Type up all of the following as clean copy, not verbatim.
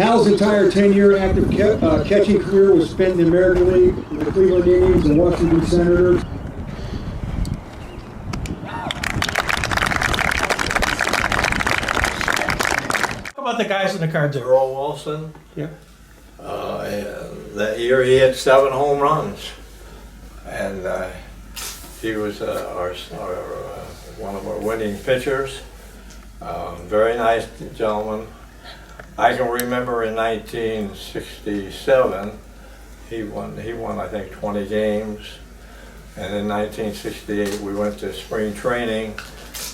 Hal's entire 10-year active catching career was spent in the American League with the Cleveland Indians and Washington Senators. How about the guys in the cards there? Earl Wilson. Yeah. That year he had 7 home runs, and he was one of our winning pitchers. Very nice gentleman. I can remember in 1967 he won I think 20 games, and in 1968 we went to spring training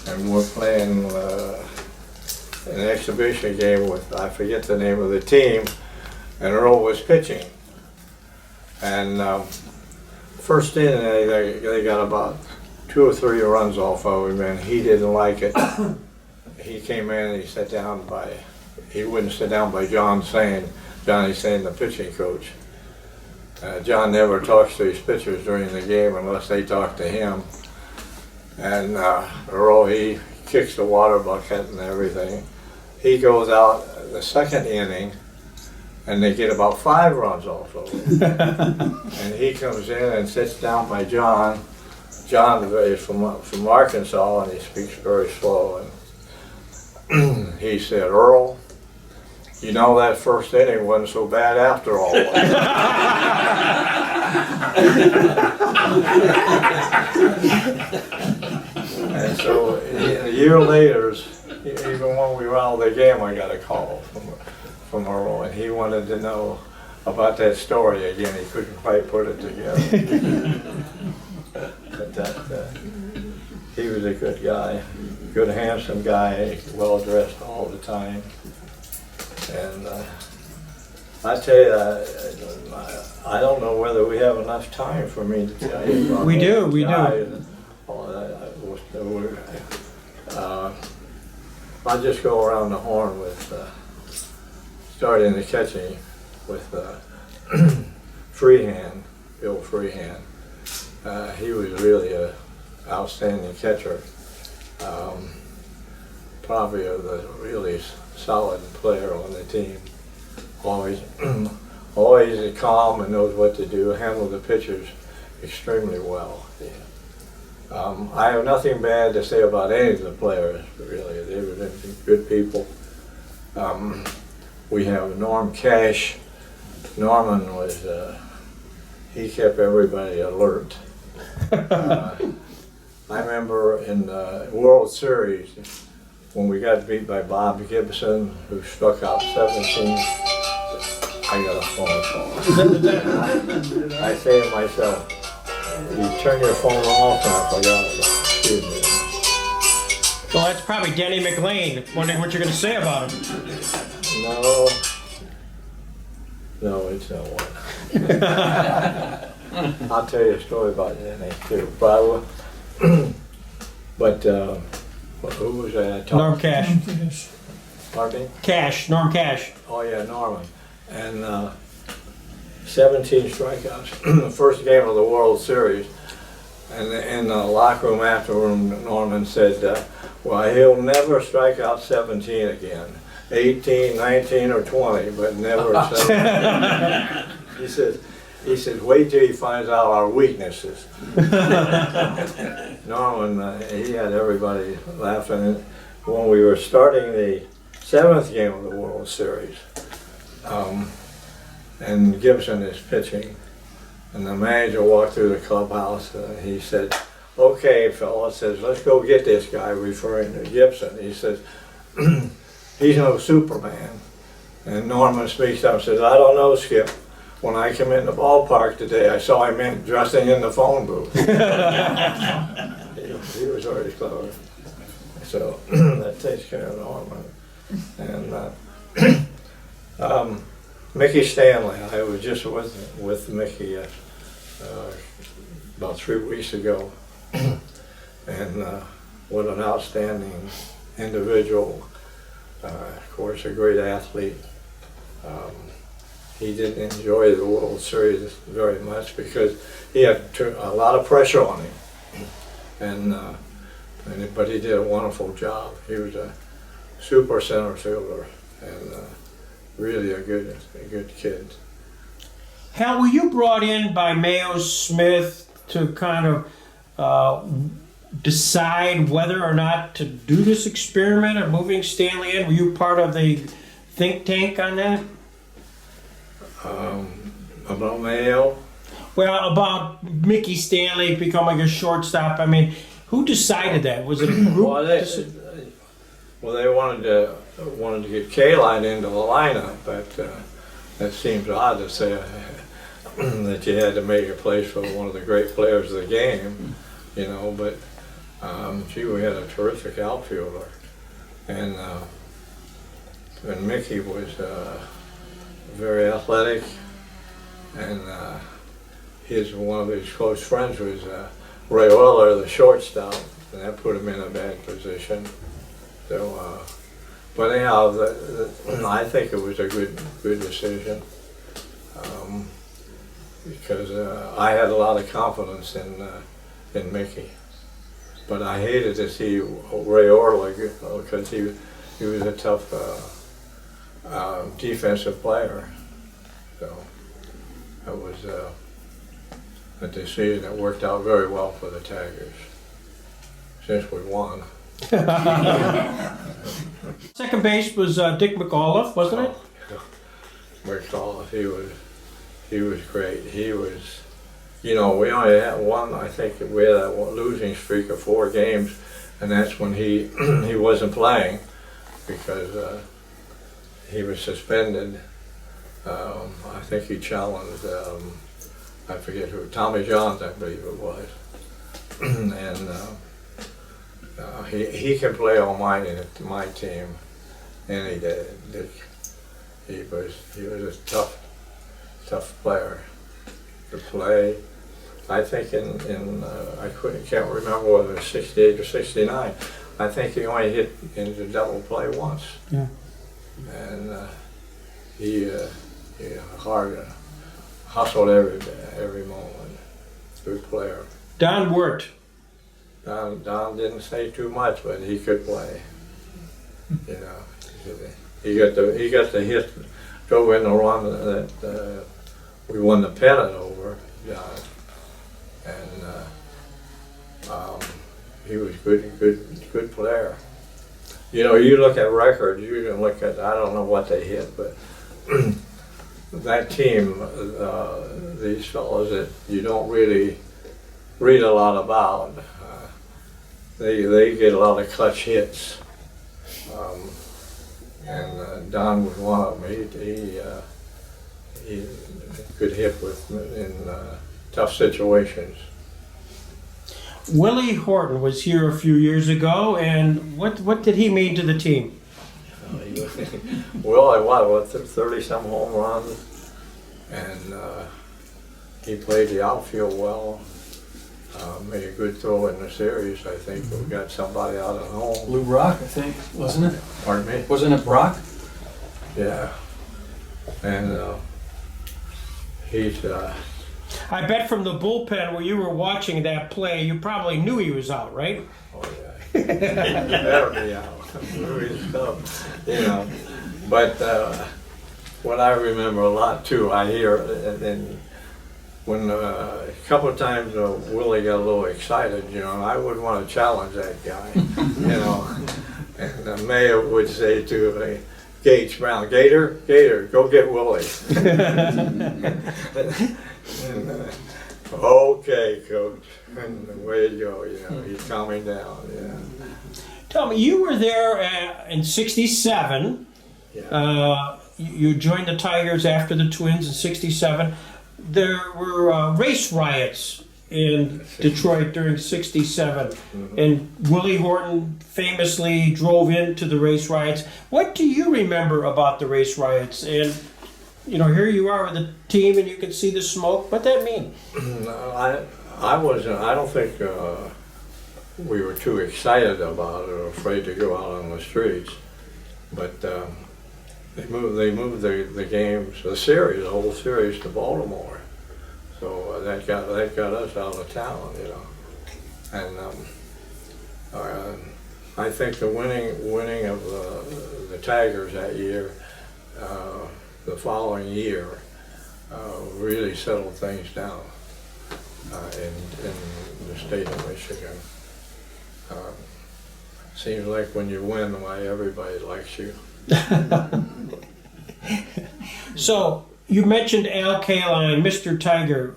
and we're playing an exhibition game with, I forget the name of the team, and Earl was pitching. And first inning they got about 2 or 3 runs off of him, and he didn't like it. He came in and he wouldn't sit down by Johnny Sain, the pitching coach. John never talks to his pitchers during the game unless they talk to him. And Earl, he kicks the water bucket and everything. He goes out the second inning, and they get about 5 runs off of him. And he comes in and sits down by John. John is from Arkansas, and he speaks very slow. And he said, "Earl, you know that first inning wasn't so bad after all." And so a year later, even when we were out of the game, I got a call from Earl, and he wanted to know about that story again. He couldn't quite put it together. But he was a good guy, good handsome guy, well dressed all the time. And I tell you, I don't know whether we have enough time for me to tell you about We do. I'll just go around the horn with starting the catching with Freehand, Bill Freehand. He was really an outstanding catcher. Probably a really solid player on the team. Always calm and knows what to do. Handle the pitchers extremely well. Yeah. I have nothing bad to say about any of the players, really. They were good people. We have Norm Cash. Norman was, he kept everybody alert. I remember in the World Series, when we got beat by Bob Gibson, who struck out 17, I got a phone call. I say to myself, you turn your phone off, and I forgot about it. Excuse me. Well, that's probably Denny McLean. Wondering what you're going to say about him. No, it's not one. I'll tell you a story about Denny too. But who was that? Norm Cash. Pardon me? Norm Cash. Oh yeah, Norman. And 17 strikeouts. The first game of the World Series. And in the locker room afterward, Norman said, well, he'll never strike out 17 again. 18, 19, or 20, but never 17. He says, wait till he finds out our weaknesses. Norman, he had everybody laughing. When we were starting the 7th game of the World Series, and Gibson is pitching, and the manager walked through the clubhouse, and he said, okay, fella, says, let's go get this guy, referring to Gibson. He says, he's no Superman. And Norman speaks up and says, I don't know, Skip. When I came in the ballpark today, I saw him dressing in the phone booth. He was very clever. So that takes care of Norman. And Mickey Stanley, I was just with Mickey about 3 weeks ago. And what an outstanding individual. Of course, a great athlete. He didn't enjoy the World Series very much because he had a lot of pressure on him. But he did a wonderful job. He was a super center fielder, and really a good kid. Hal, were you brought in by Mayo Smith to kind of decide whether or not to do this experiment of moving Stanley in? Were you part of the think tank on that? About Mayo? Well, about Mickey Stanley becoming a shortstop. I mean, who decided that? Was it a group? Well, they wanted to get K-Line into the lineup, but that seems odd to say that you had to make a place for one of the great players of the game, you know. But gee, we had a terrific outfielder, and Mickey was very athletic, and one of his close friends was Ray Euler, the shortstop, and that put him in a bad position. So, but anyhow, I think it was a good decision, because I had a lot of confidence in Mickey. But I hated to see Ray Euler because he was a tough defensive player. So it was a decision that worked out very well for the Tigers, since we won. Second base was Dick McAuliffe, wasn't it? McAuliffe, he was great. He was, you know, we only had one. I think we had a losing streak of 4 games, and that's when he he wasn't playing because he was suspended. I think he challenged, I forget who, Tommy Johns, I believe it was, and he can play on my team, and he did. He was a tough player to play. I think I can't remember whether it was 68 or 69. I think he only hit into double play once. Yeah. And he hustled every moment. Good player. Don Wirt. Don didn't say too much, but he could play. You know, he got the hit, drove in the run that we won the pennant over John, and he was good player. You know, you look at records, you can look at, I don't know what they hit, but that team, these fellows that you don't really read a lot about, they get a lot of clutch hits. And Don was one of them. He could hit in tough situations. Willie Horton was here a few years ago, and what did he mean to the team? Well, I what 30-some home runs, and he played the outfield well. Made a good throw in the series. I think we got somebody out at home. Lou Brock, I think, wasn't it? Pardon me? Wasn't it Brock? Yeah, and he's. I bet from the bullpen where you were watching that play, you probably knew he was out, right? Oh yeah, he better be out. He's tough, you know. But what I remember a lot too, I hear and when a couple of times Willie got a little excited, you know, I would want to challenge that guy, you know. And Mayo would say to Gage Brown, Gator, go get Willie. And, okay, coach, and away you go, you know, he's calming down, yeah. Tell me, you were there in '67. Yeah. You joined the Tigers after the Twins in '67. There were race riots in Detroit during '67, and Willie Horton famously drove into the race riots. What do you remember about the race riots? And you know, here you are with the team, and you can see the smoke. What'd that mean? I wasn't. I don't think we were too excited about it or afraid to go out on the streets, but they moved the games, the whole series to Baltimore, so that got us out of town, you know, and I think the winning of the Tigers that year the following year really settled things down in the state of Michigan. Seems like when you win, why everybody likes you. So you mentioned Al Kaline, Mr. Tiger.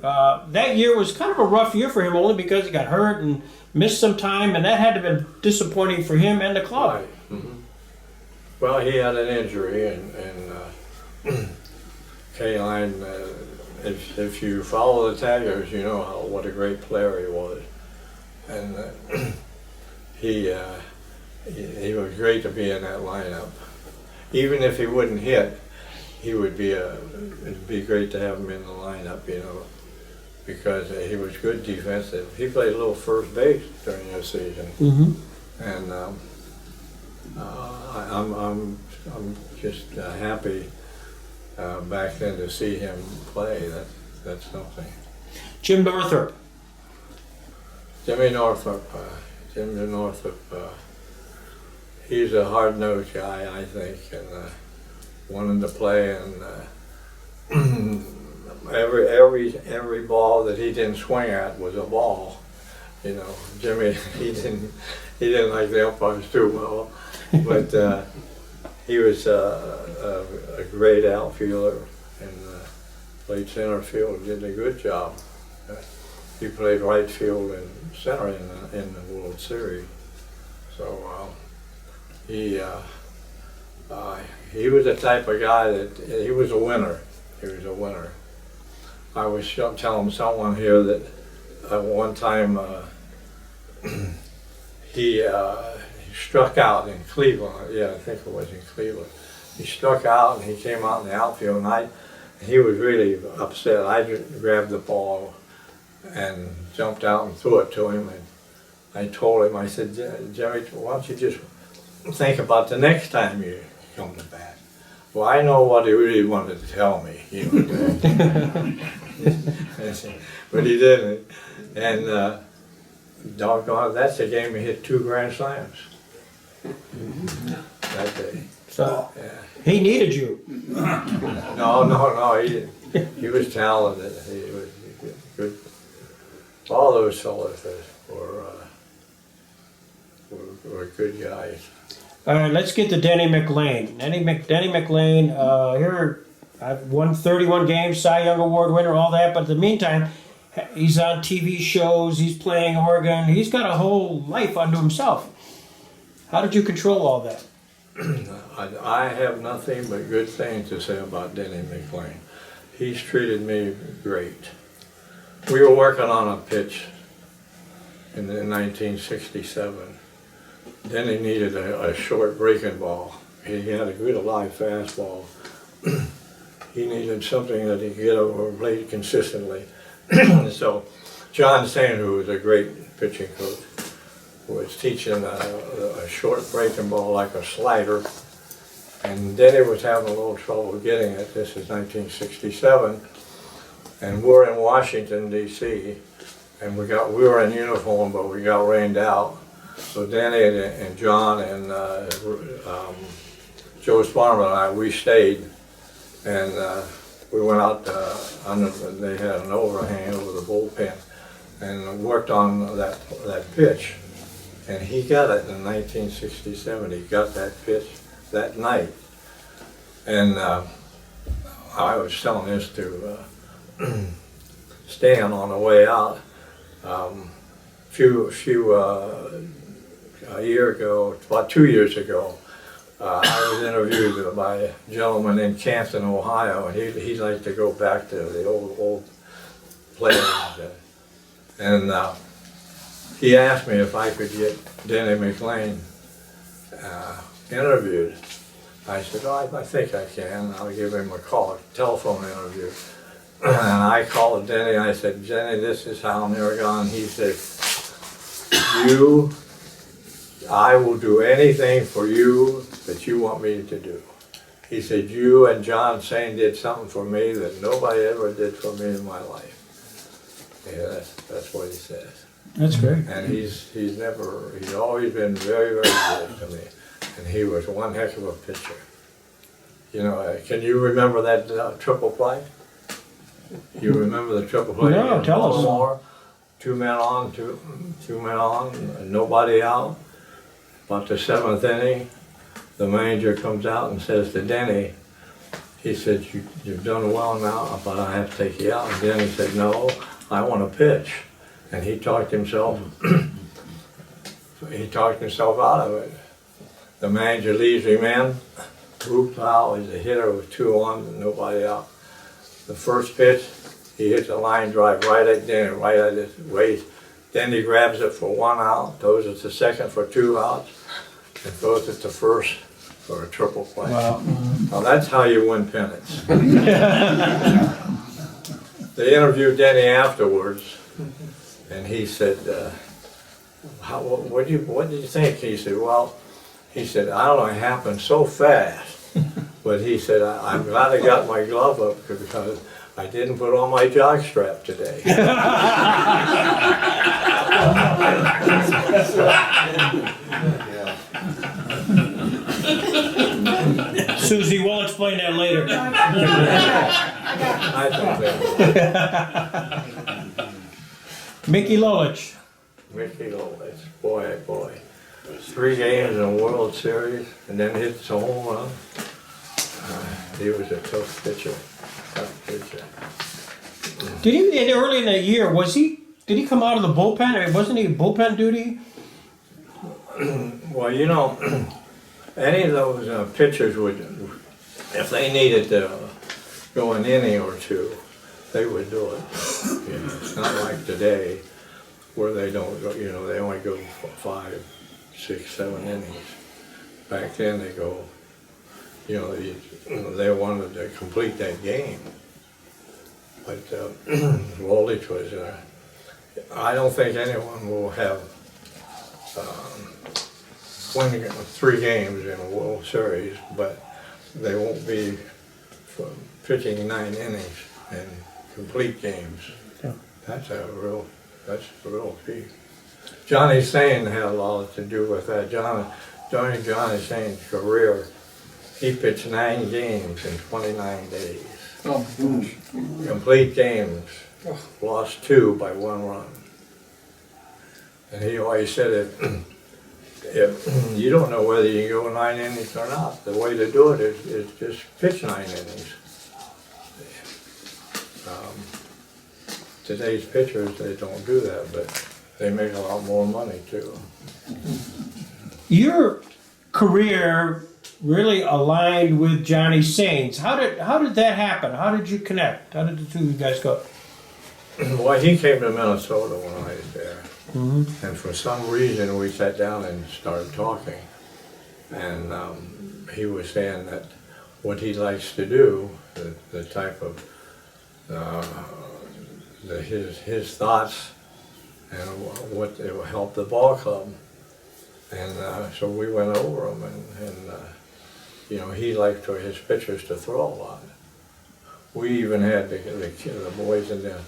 That year was kind of a rough year for him, only because he got hurt and missed some time, and that had to have been disappointing for him and the club. Right. Mm-hmm. Well, he had an injury, and Kaline, if you follow the Tigers, you know what a great player he was, and he was great to be in that lineup. Even if he wouldn't hit, he would be it'd be great to have him in the lineup, you know, because he was good defensive. He played a little first base during that season, and I'm just happy back then to see him play. That's something. Jim Northrup. Jimmy Northrup. He's a hard-nosed guy, I think, and wanted to play. And every ball that he didn't swing at was a ball. You know, Jimmy, he didn't like the umpires too well, but he was a great outfielder and played center field. Did a good job. He played right field and center in the World Series. So he was the type of guy that he was a winner. He was a winner. I was telling someone here that one time he struck out in Cleveland. Yeah, I think it was in Cleveland. He struck out and he came out in the outfield, and he was really upset. I just grabbed the ball and jumped out and threw it to him, and I told him, I said, Jerry, why don't you just think about the next time you come to bat. Well, I know what he really wanted to tell me, you know, but he didn't. And doggone, that's the game he hit 2 grand slams that day. So Yeah. he needed you. No, he didn't. He was talented. He was good. All those fellows were good guys. All right, let's get to Denny McLain. Denny McLain, here, I've won 31 games, Cy Young Award winner, all that, but in the meantime, he's on TV shows, he's playing organ, he's got a whole life unto himself. How did you control all that? I have nothing but good things to say about Denny McLain. He's treated me great. We were working on a pitch in 1967. Denny needed a short breaking ball. He had a good alive fastball. He needed something that he could get over and play consistently. So John Sand, who was a great pitching coach, was teaching a short breaking ball like a slider. And Denny was having a little trouble getting it. This is 1967. And we're in Washington, D.C. And we were in uniform, but we got rained out. So Danny and John and Joe Sparman and I, we stayed, and we went out they had an overhang over the bullpen, and worked on that pitch. And he got it in 1967. He got that pitch that night. And I was telling this to Stan on the way out. A year ago, about 2 years ago, I was interviewed by a gentleman in Canton, Ohio, and he'd like to go back to the old players. And he asked me if I could get Denny McLain interviewed. I said, oh, I think I can. I'll give him a call, a telephone interview. And I called Denny and I said, Denny, this is Hal Naragon. He said, I will do anything for you that you want me to do. He said, you and John Sane did something for me that nobody ever did for me in my life. Yeah, that's what he says. That's great. And he's always been very, very good to me. And he was one heck of a pitcher. You know, can you remember that triple play? You remember the triple play? No, tell us. Baltimore, 2 men on, two men on, and nobody out. About the 7th inning, the manager comes out and says to Denny, he said, you've done well now, but I have to take you out. And Denny said, no, I want to pitch. And he talked himself out of it. The manager leaves him in, whoops out, he's a hitter with 2 on and nobody out. The first pitch, he hits a line drive right at Denny, right at his waist. Then he grabs it for 1 out, throws it to second for 2 outs, and throws it to first for a triple play. Wow. Now that's how you win pennants. They interviewed Denny afterwards, and he said, what did you think? He said, well, I don't know, it happened so fast. But he said, I'm glad I got my glove up because I didn't put on my jock strap today. Susie, we'll explain that later. I think Mickey Lolich. Mickey Lolich, boy. 3 games in a World Series and then hits a home run. He was a tough pitcher. Did he, early in the year, did he come out of the bullpen? I mean, wasn't he bullpen duty? Well, you know, any of those pitchers would, if they needed to go an inning or 2, they would do it. You know, it's not like today where they don't go, you know, they only go 5, 6, 7 innings. Back then they go, you know, they wanted to complete that game. But Lolich was, I don't think anyone will have winning 3 games in a World Series, but they won't be pitching 9 innings and complete games. Yeah. That's a real key. Johnny Sain had a lot to do with that. During Johnny Sain's career, he pitched 9 games in 29 days. Oh, gosh. Complete games, lost 2 by 1 run. And he always said if you don't know whether you can go 9 innings or not, the way to do it is just pitch 9 innings. Today's pitchers, they don't do that, but they make a lot more money too. Your career really aligned with Johnny Sain's. How did that happen? How did you connect? How did the 2 of you guys go? Well, he came to Minnesota when I was there. Mm-hmm. And for some reason, we sat down and started talking. And he was saying that what he likes to do, the type of, his thoughts and what it will help the ball club. And so we went over them and you know, he liked for his pitchers to throw a lot. We even had the boys in the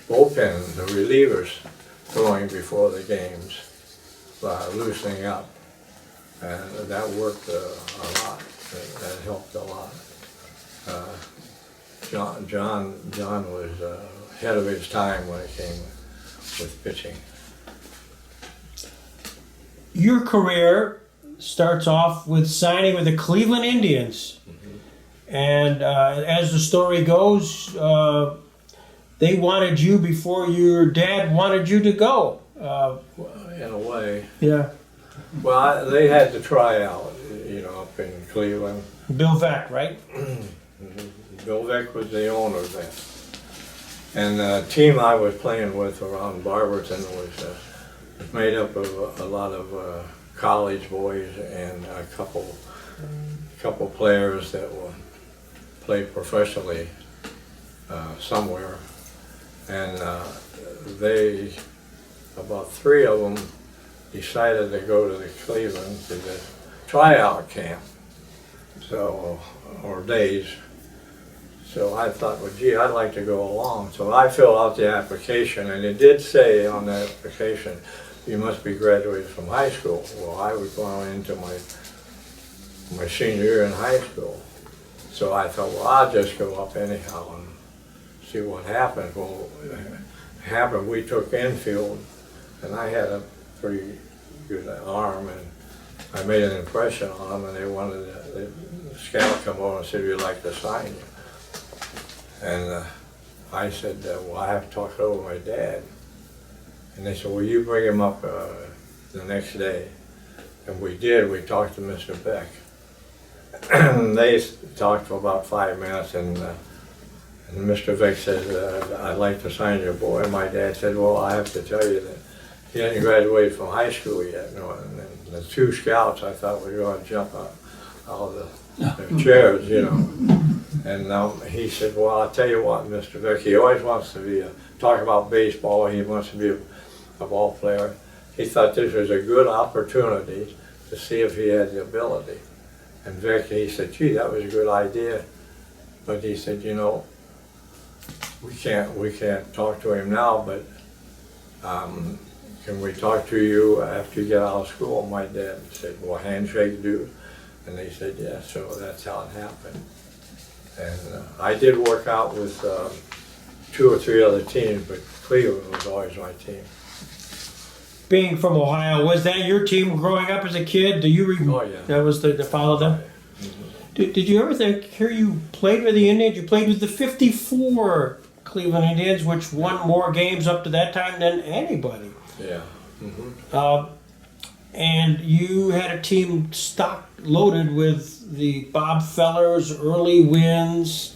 bullpen, the relievers, throwing before the games, loosening up. And that worked a lot. That helped a lot. John was ahead of his time when it came with pitching. Your career starts off with signing with the Cleveland Indians. Mm-hmm. And as the story goes, they wanted you before your dad wanted you to go. In a way. Yeah. Well, they had to try out, you know, up in Cleveland. Bill Veck, right? Bill Veck was the owner then. And the team I was playing with around Barberton was made up of a lot of college boys and a couple players that will play professionally somewhere. And they, about 3 of them, decided to go to the Cleveland to the tryout camp, or days. So I thought, well, gee, I'd like to go along. So I filled out the application, and it did say on the application, you must be graduated from high school. Well, I was going into my senior year in high school. So I thought, well, I'll just go up anyhow and see what happens. Well, it happened, we took infield, and I had a pretty good arm, and I made an impression on them, and they wanted the scout come over and said, we'd like to sign you. And I said, well, I have to talk it over with my dad. And they said, well, you bring him up the next day. And we did, we talked to Mr. Beck. And they talked for about 5 minutes, and Mr. Beck said, I'd like to sign your boy. And my dad said, well, I have to tell you that he hadn't graduated from high school yet. No, and the two scouts, I thought we were going to jump out of the chairs, you know. And he said, well, I'll tell you what, Mr. Beck, he always wants to be talk about baseball. He wants to be a ball player. He thought this was a good opportunity to see if he had the ability. And Vic, he said, gee, that was a good idea. But he said, you know, we can't talk to him now, but can we talk to you after you get out of school? My dad said, well, handshake, dude. And they said, yeah, so that's how it happened. And I did work out with 2 or 3 other teams, but Cleveland was always my team. Being from Ohio, was that your team growing up as a kid? Do you remember? Oh, yeah. That was the follow them? Mm-hmm. Did you ever hear you played with the Indians? You played with the 54 Cleveland Indians, which won more games up to that time than anybody. Yeah. Mm-hmm. And you had a team loaded with the Bob Fellers, Early Wins,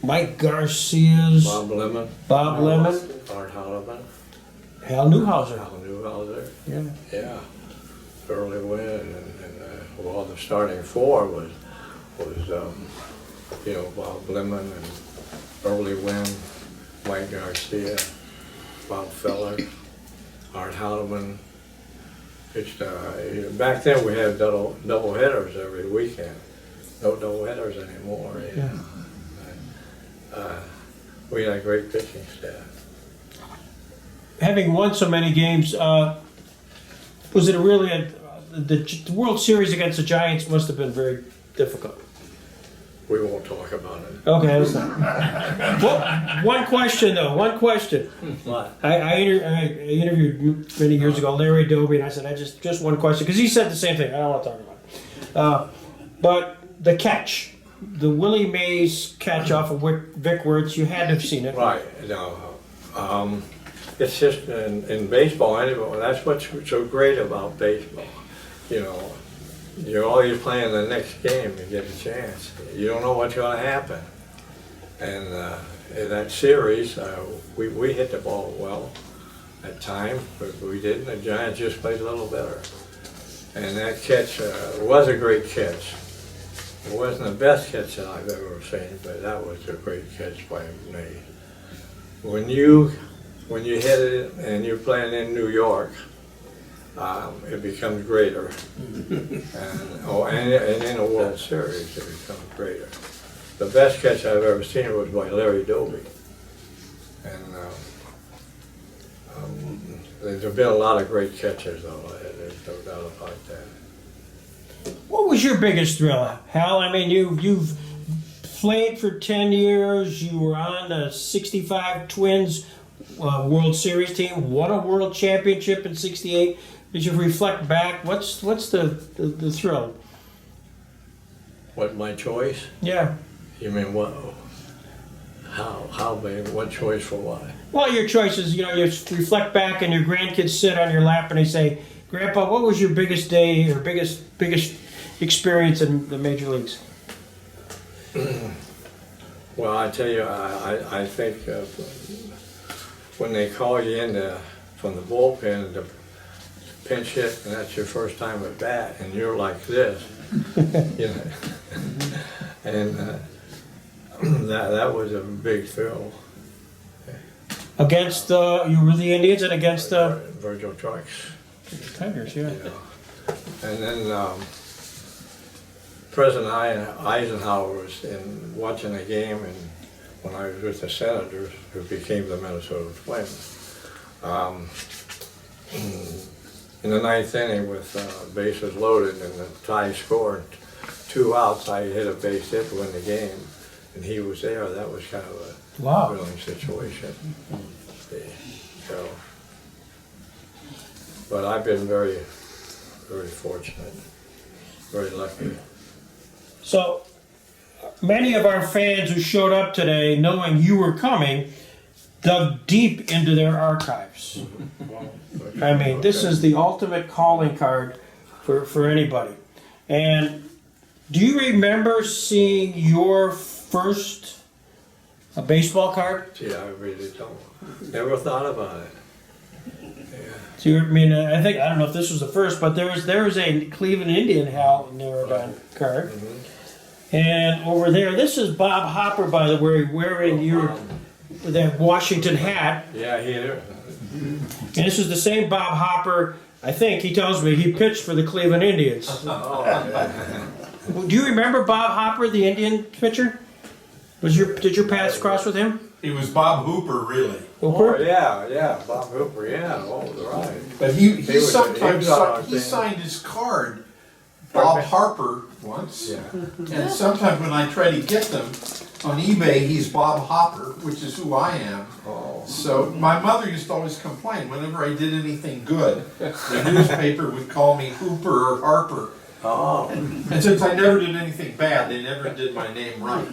Mike Garcia's, Bob Lemon. Art Holliman. Hal Newhouser. Hal Newhouser. Yeah. Yeah. Early Win, and well, the starting 4 was you know, Bob Lemon and Early Win, Mike Garcia, Bob Feller, Art Holliman. Back then we had double headers every weekend. No double headers anymore. Yeah. We had a great pitching staff. Having won so many games, was it really the World Series against the Giants must have been very difficult. We won't talk about it. Okay, that's not. Well, one question though. One question. What? I interviewed many years ago Larry Doby, and I said, just one question, because he said the same thing. I don't want to talk about it. But the catch, the Willie Mays catch off of Vic Wertz, you had to have seen it. Right. No. It's just in baseball anyway. That's what's so great about baseball. You know, you're always playing the next game to get a chance. You don't know what's going to happen. And in that series, we hit the ball well at times, but we didn't. The Giants just played a little better. And that catch was a great catch. It wasn't the best catch that I've ever seen, but that was a great catch by me. When you hit it and you're playing in New York, it becomes greater. And in a World Series, it becomes greater. The best catch I've ever seen was by Larry Doby. And there's been a lot of great catches, though. There's no doubt about that. What was your biggest thrill, Hal? I mean, you've played for 10 years. You were on the '65 Twins World Series team. Won a World Championship in '68. As you reflect back, what's the thrill? What, my choice? Yeah. You mean what? How big? What choice for what? Well, your choices, you reflect back and your grandkids sit on your lap and they say, Grandpa, what was your biggest day or biggest experience in the major leagues? Well, I tell you, I think when they call you in from the bullpen to pinch hit, and that's your first time at bat, and you're like this, you know, and that was a big thrill. Against you were the Indians and against the Virgil Trucks. Tigers, yeah. You know. And then President Eisenhower was watching a game, and when I was with the Senators, who became the Minnesota Twins. In the 9th inning with bases loaded and the tie score, 2 outs, I hit a base hit to win the game, and he was there. That was kind of a Wow. thrilling situation. So, but I've been very, very fortunate, very lucky. So, many of our fans who showed up today, knowing you were coming, dug deep into their archives. I mean, this is the ultimate calling card for anybody. And do you remember seeing your first baseball card? Gee, I really don't. Never thought about it. So I mean, I don't know if this was the first, but there was a Cleveland Indian Hal Naragon card. And over there, this is Bob Hopper, by the way, wearing that Washington hat. Yeah, And this is the same Bob Hopper, I think, he tells me, he pitched for the Cleveland Indians. Do you remember Bob Hopper, the Indian pitcher? Did your paths cross with him? He was Bob Hooper, really. Oh, yeah, Bob Hooper, yeah, right. But he was sometimes on our he thing. signed his card, Bob Harper, once. Yeah. And sometimes when I try to get them on eBay, he's Bob Hopper, which is who I am. Oh. So my mother used to always complain whenever I did anything good, the newspaper would call me Hooper or Harper. Oh. And since I never did anything bad, they never did my name right.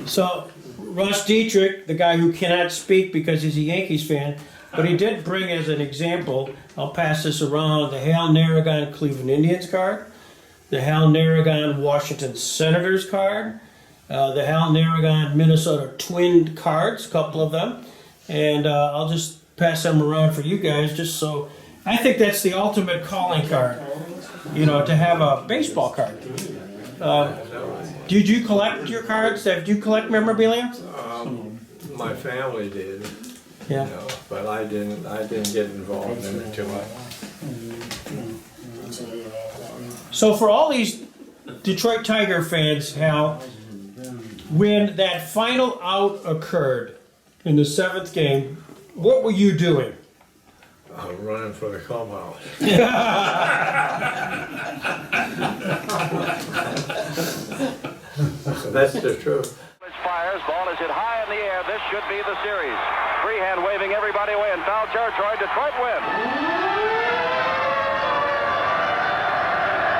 So, Russ Dietrich, the guy who cannot speak because he's a Yankees fan, but he did bring as an example, I'll pass this around, the Hal Naragon Cleveland Indians card, the Hal Naragon Washington Senators card, the Hal Naragon Minnesota Twin cards, a couple of them, and I'll just pass them around for you guys just so, I think that's the ultimate calling card, you know, to have a baseball card. Did you collect your cards? Did you collect memorabilia? My family did, Yeah. you know, but I didn't get involved in it too much. So for all these Detroit Tiger fans, Hal, when that final out occurred in the 7th game, what were you doing? I'm running for the clubhouse. That's the truth. Fires, ball is hit high in the air. This should be the series. Freehand waving everybody away in foul territory. Detroit wins.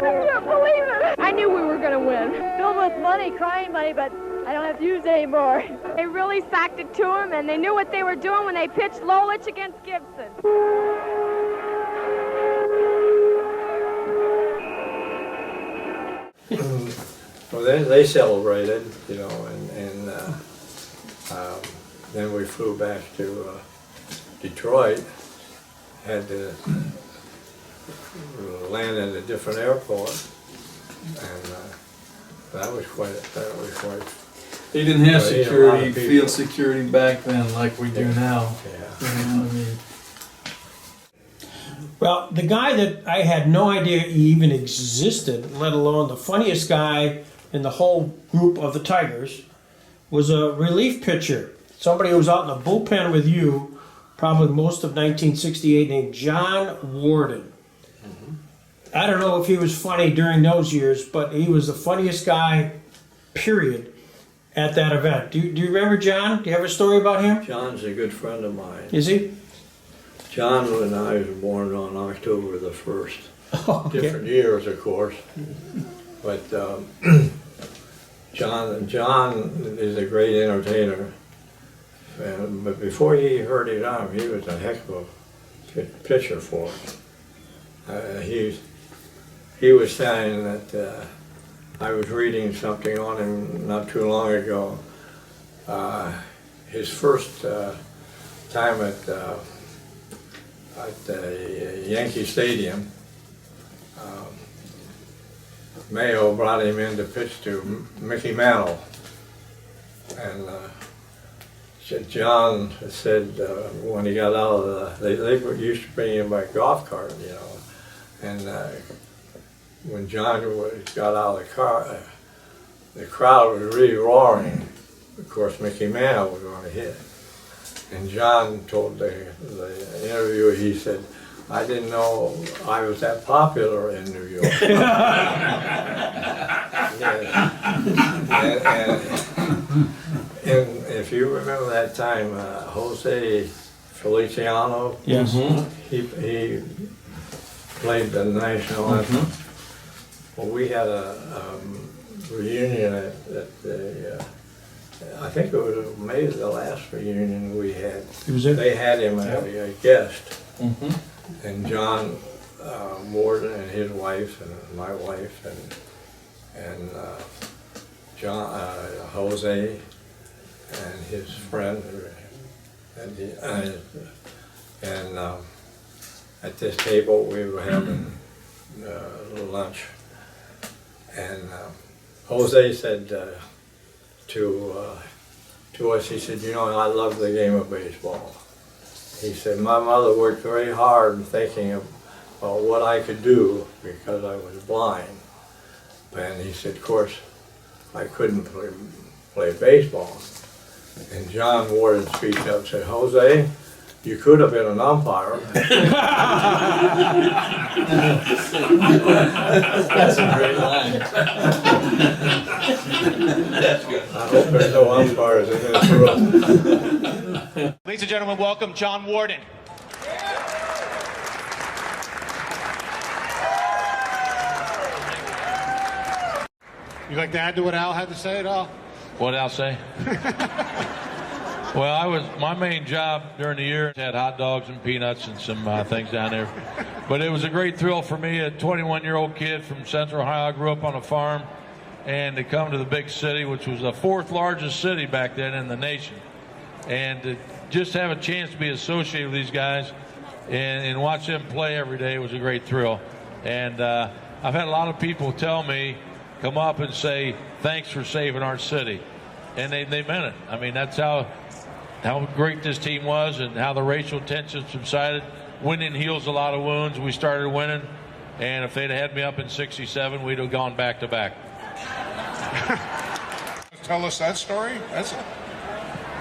I can't believe it. I knew we were going to win. Filled with money, crying money, but I don't have to use it anymore. They really socked it to him, and they knew what they were doing when they pitched Lolich against Gibson. Well, they celebrated, you know, and then we flew back to Detroit, had to land at a different airport, and that was quite. They didn't have Well, you know, a lot security, of people- field security back then like we do now. Yeah. You know what I mean? Well, the guy that I had no idea he even existed, let alone the funniest guy in the whole group of the Tigers, was a relief pitcher. Somebody who was out in the bullpen with you probably most of 1968 named John Warden. I don't know if he was funny during those years, but he was the funniest guy, period, at that event. Do you remember John? Do you have a story about him? John's a good friend of mine. Is he? John and I was born on October the 1st. Okay. Different years, of course. But John is a great entertainer. But before he hurt his arm, he was a heck of a pitcher for us. He was saying that I was reading something on him not too long ago. His first time at Yankee Stadium, Mayo brought him in to pitch to Mickey Mantle, and John said when he got out of they used to bring him by golf cart, you know, and when John got out of the car, the crowd was really roaring. Of course, Mickey Mantle was going to hit. And John told the interviewer, he said, I didn't know I was that popular in New York. And if you remember that time, Jose Feliciano, Yes. he played the national anthem. Well, we had a reunion at the, I think it was maybe the last reunion we had. Was it? They had him as a guest. And John Warden and his wife and my wife and John Jose and his friend and at this table we were having a little lunch, and Jose said to us, he said, you know, I love the game of baseball. He said, my mother worked very hard thinking about what I could do because I was blind. And he said, of course, I couldn't play baseball. And John Warden speaks up and said, Jose, you could have been an umpire. That's a great line. That's good. I hope there's no umpires in this room. Ladies and gentlemen, welcome John Warden. You like to add to what Al had to say at all? What'd Al say? Well, my main job during the year had hot dogs and peanuts and some things down there. But it was a great thrill for me, a 21-year-old kid from Central Ohio. I grew up on a farm, and to come to the big city, which was the 4th largest city back then in the nation, and to just have a chance to be associated with these guys and watch them play every day was a great thrill. And I've had a lot of people tell me, come up and say, thanks for saving our city. And they meant it. I mean, that's how great this team was and how the racial tension subsided. Winning heals a lot of wounds. We started winning. And if they'd have had me up in 67, we'd have gone back to back. Tell us that story? That's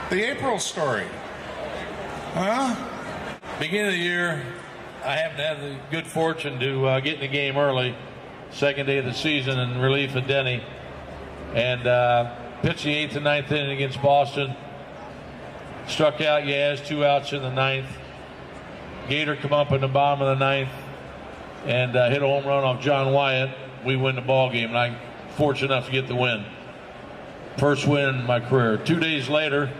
the April story. Huh? Beginning of the year, I happened to have the good fortune to get in the game early, second day of the season in relief of Denny, and pitched the 8th and 9th inning against Boston. Struck out Yaz, 2 outs in the 9th. Gator come up in the bottom of the 9th and hit a home run off John Wyatt. We win the ball game, and I'm fortunate enough to get the win. First win in my career. 2 days later,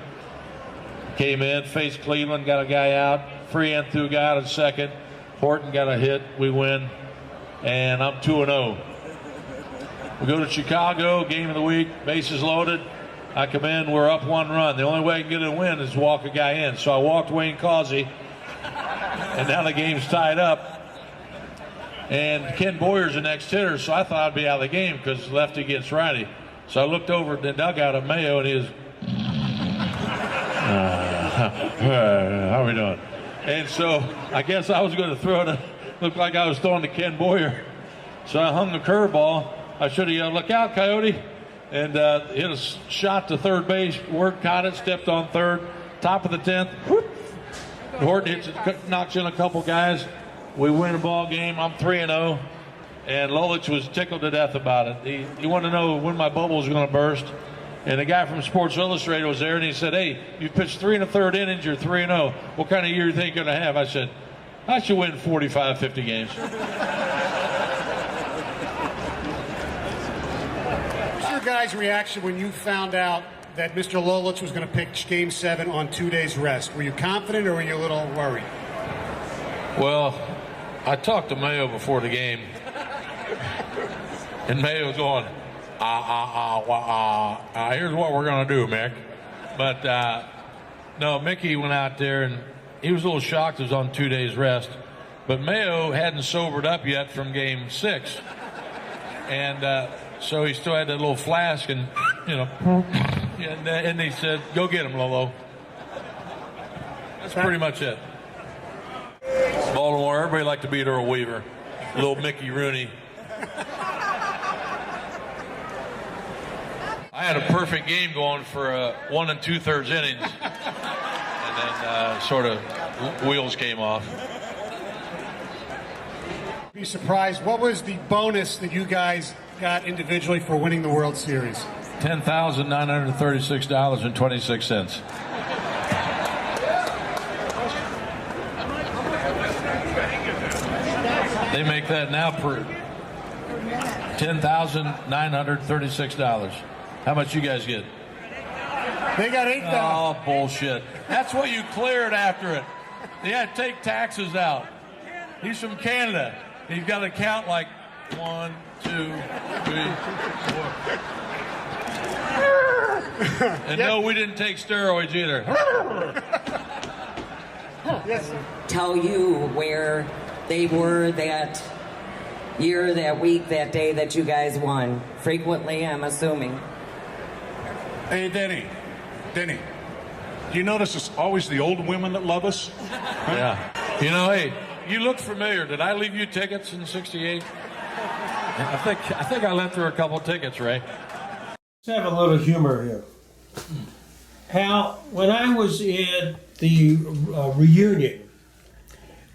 came in, faced Cleveland, got a guy out. Freehan threw a guy out at second. Horton got a hit. We win, and I'm 2-0. We go to Chicago, game of the week, bases loaded. I come in, we're up 1 run. The only way I can get a win is walk a guy in. So I walked Wayne Causey, and now the game's tied up. And Ken Boyer's the next hitter, so I thought I'd be out of the game because lefty against righty. So I looked over at the dugout of Mayo, and he was, how are we doing? And so I guess I was going to throw it. Looked like I was throwing to Ken Boyer. So I hung the curveball. I should have yelled, look out, Coyote. And hit a shot to third base. Word caught it, stepped on third. Top of the 10th. Whoop. Horton hits it, knocks in a couple guys. We win a ball game. I'm 3-0. And Lolich was tickled to death about it. He wanted to know when my bubble was going to burst. And the guy from Sports Illustrated was there, and he said, hey, you pitched 3 1/3 innings, you're 3-0. What kind of year do you think you're going to have? I said, I should win 45, 50 games. What's your guys' reaction when you found out that Mr. Lolich was going to pitch Game 7 on 2 days rest? Were you confident or were you a little worried? Well, I talked to Mayo before the game, and Mayo's going, here's what we're going to do, Mick. But no, Mickey went out there, and he was a little shocked it was on 2 days rest. But Mayo hadn't sobered up yet from Game 6. And so he still had that little flask, and, you know, and he said, go get him, Lolo. That's pretty much it. Baltimore, everybody liked to beat Earl Weaver. Little Mickey Rooney. I had a perfect game going for 1 2/3 innings, and then sort of wheels came off. Be surprised. What was the bonus that you guys got individually for winning the World Series? $10,936.26. They make that now per $10,936. How much you guys get? They got $8,000. Oh, bullshit. That's what you cleared after it. They had to take taxes out. He's from Canada. He's got to count like 1, 2, 3, 4. And no, we didn't take steroids either. Yes. Tell you where they were that year, that week, that day that you guys won? Frequently, I'm assuming. Hey, Denny, do you notice it's always the old women that love us? Huh? Yeah. You know, hey, you look familiar. Did I leave you tickets in '68? I think I left her a couple tickets, Ray. Let's have a little humor here. Hal, when I was in the reunion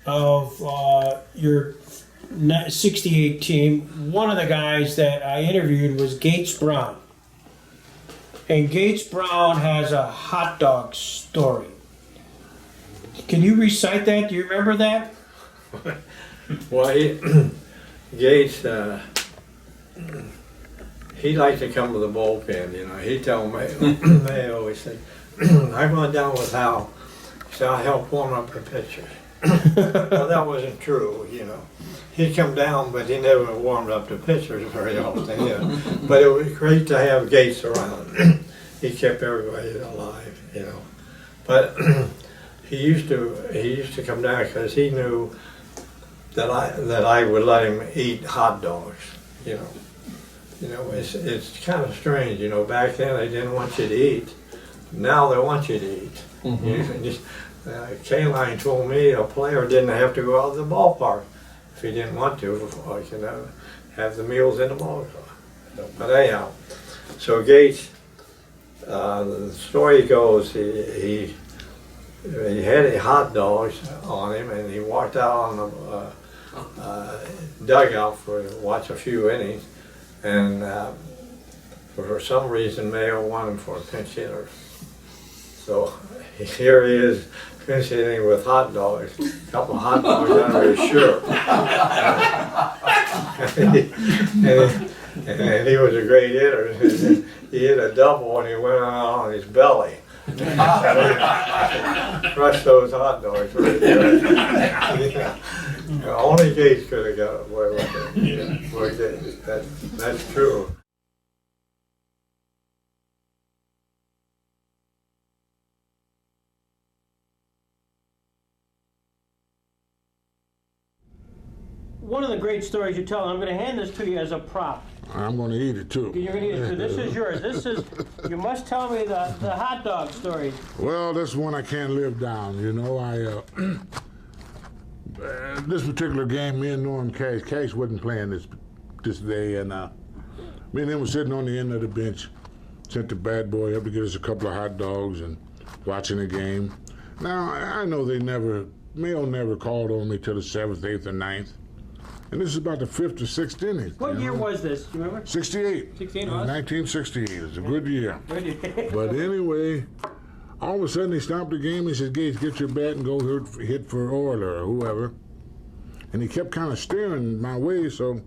of your 68 team, one of the guys that I interviewed was Gates Brown. And Gates Brown has a hot dog story. Can you recite that? Do you remember that? Well, Gates, he liked to come to the bullpen, you know. He told me, they always say, I went down with Hal, so I helped warm up the pitchers. Well, that wasn't true, you know. He'd come down, but he never warmed up the pitchers very often, you know. But it was great to have Gates around. He kept everybody alive, you know. But he used to come down because he knew that I would let him eat hot dogs, you know. You know, it's kind of strange, you know. Back then they didn't want you to eat. Now they want you to eat. Mm-hmm. You can just, K-Line told me a player didn't have to go out to the ballpark if he didn't want to, or you know, have the meals in the ballpark. But anyhow, so Gates, the story goes, he had hot dogs on him, and he walked out on the dugout to watch a few innings, and for some reason Mayo wanted him for a pinch hitter. So here he is pinch hitting with hot dogs, a couple of hot dogs under his shirt. and he was a great hitter. He hit a double and he went on his belly. Crushed those hot dogs right there. Yeah. Only Gates could have got away with it. That's true. One of the great stories you tell, I'm going to hand this to you as a prop. I'm going to eat it too. You're going to eat it too. This is yours. You must tell me the hot dog story. Well, this one I can't live down. You know, this particular game, me and Norm Case wasn't playing this day, and me and him was sitting on the end of the bench. Sent the bad boy up to get us a couple of hot dogs and watching the game. Now, I know Mayo never called on me till the 7th, 8th, or 9th. And this is about the 5th or 6th inning. What year was this? Do you remember? 68. 68 was? 1968. It's a good year. Good year. But anyway, all of a sudden he stopped the game. He said, Gates, get your bat and go hit for Euler or whoever. And he kept kind of staring my way, so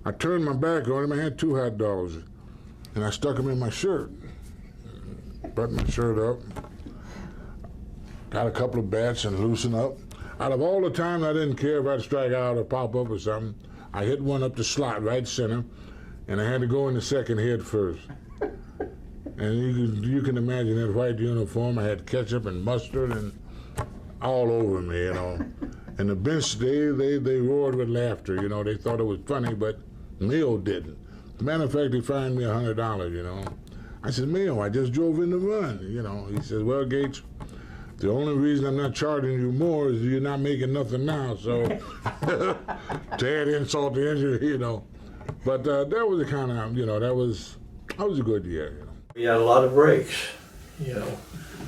I turned my back on him. I had 2 hot dogs. And I stuck them in my shirt. Buttoned my shirt up. Got a couple of bats and loosened up. Out of all the time, I didn't care if I'd strike out or pop up or something. I hit one up the slot, right center, and I had to go in the second head first. And you can imagine that white uniform. I had ketchup and mustard and all over me, you know. And the bench, they roared with laughter, you know. They thought it was funny, but Mayo didn't. As a matter of fact, he fined me $100, you know. I said, Mayo, I just drove in the run, you know. He says, well, Gates, the only reason I'm not charging you more is you're not making nothing now, so to add insult to injury, you know. But that was a kind of, you know, that was a good year, you know. We had a lot of breaks, you know.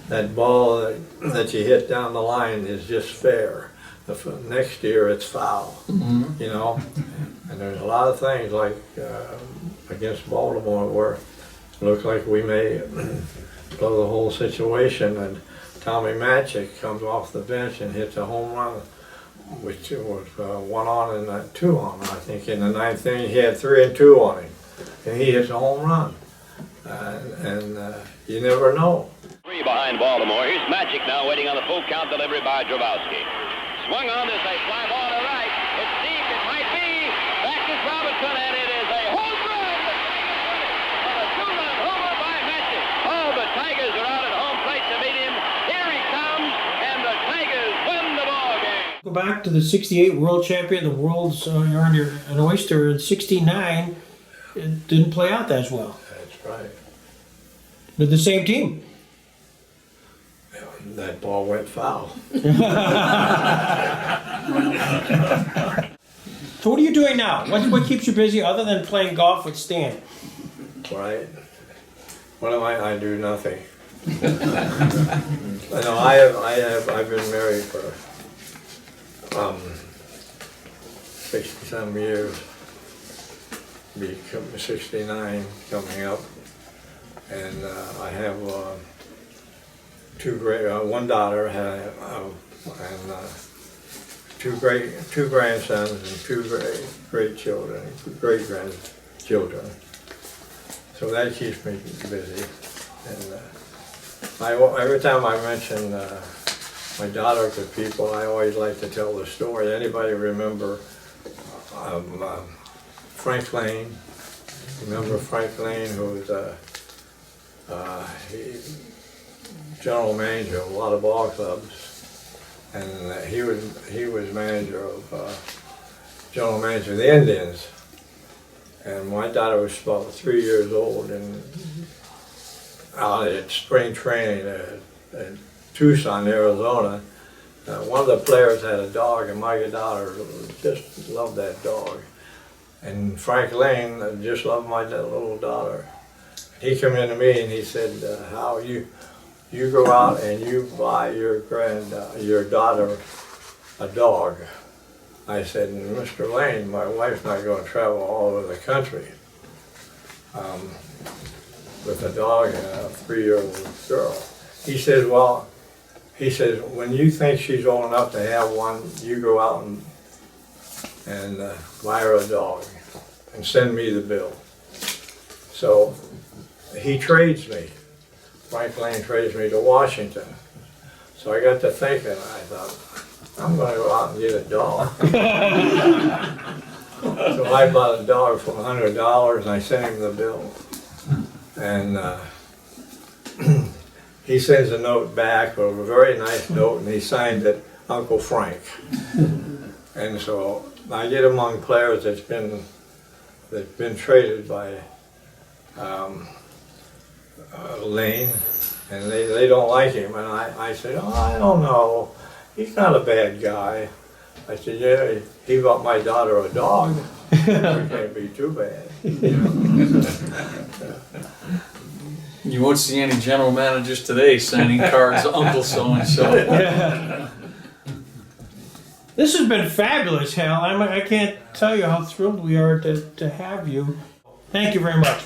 That ball that you hit down the line is just fair. next year it's foul, you know. And there's a lot of things like against Baltimore where it looked like we may blow the whole situation, and Tommy Matchik comes off the bench and hits a home run, which was 1 on and 2 on. I think in the 9th inning he had 3 and 2 on him, and he hits a home run. And you never know. 3 behind Baltimore. Here's Matchik now waiting on the full count delivery by Drabowski. Swung on this, a fly ball to right. It's deep, it might be. Back is Robinson, and it is a home run. A 2-run homer by Matchik. Oh, the Tigers are out at home plate to meet him. Here he comes, and the Tigers win the ball game. Go back to the 68 world champion, the world's earned an oyster in 69. It didn't play out as well. That's right. With the same team. That ball went foul. So what are you doing now? What keeps you busy other than playing golf with Stan? Right. What am I do nothing. I know I've been married for 60-some years. Be 69 coming up, and I have one daughter, and two grandsons and 2 great grandchildren. So that keeps me busy. And every time I mention my daughter to people, I always like to tell the story. Anybody remember Frank Lane? Remember Frank Lane, who was general manager of a lot of ball clubs, and he was manager of general manager of the Indians. And my daughter was about 3 years old, and out at spring training at Tucson, Arizona, one of the players had a dog, and my daughter just loved that dog. And Frank Lane just loved my little daughter. He came in to me and he said, "Hal, you go out and you buy your daughter a dog." I said, "Mr. Lane, my wife's not going to travel all over the country with a dog and a 3-year-old girl." He said, "When you think she's old enough to have one, you go out and buy her a dog and send me the bill." So he trades me. Frank Lane trades me to Washington. So I got to thinking, I thought, I'm going to go out and get a dog. So I bought a dog for $100 and I sent him the bill. And he sends a note back, a very nice note, and he signed it Uncle Frank. And so I get among players that's been traded by Lane, and they don't like him. And I said, "Oh, I don't know. He's not a bad guy." I said, "Yeah, he bought my daughter a dog. It can't be too bad." You won't see any general managers today signing cards, Uncle so-and-so. This has been fabulous, Hal. I can't tell you how thrilled we are to have you. Thank you very much.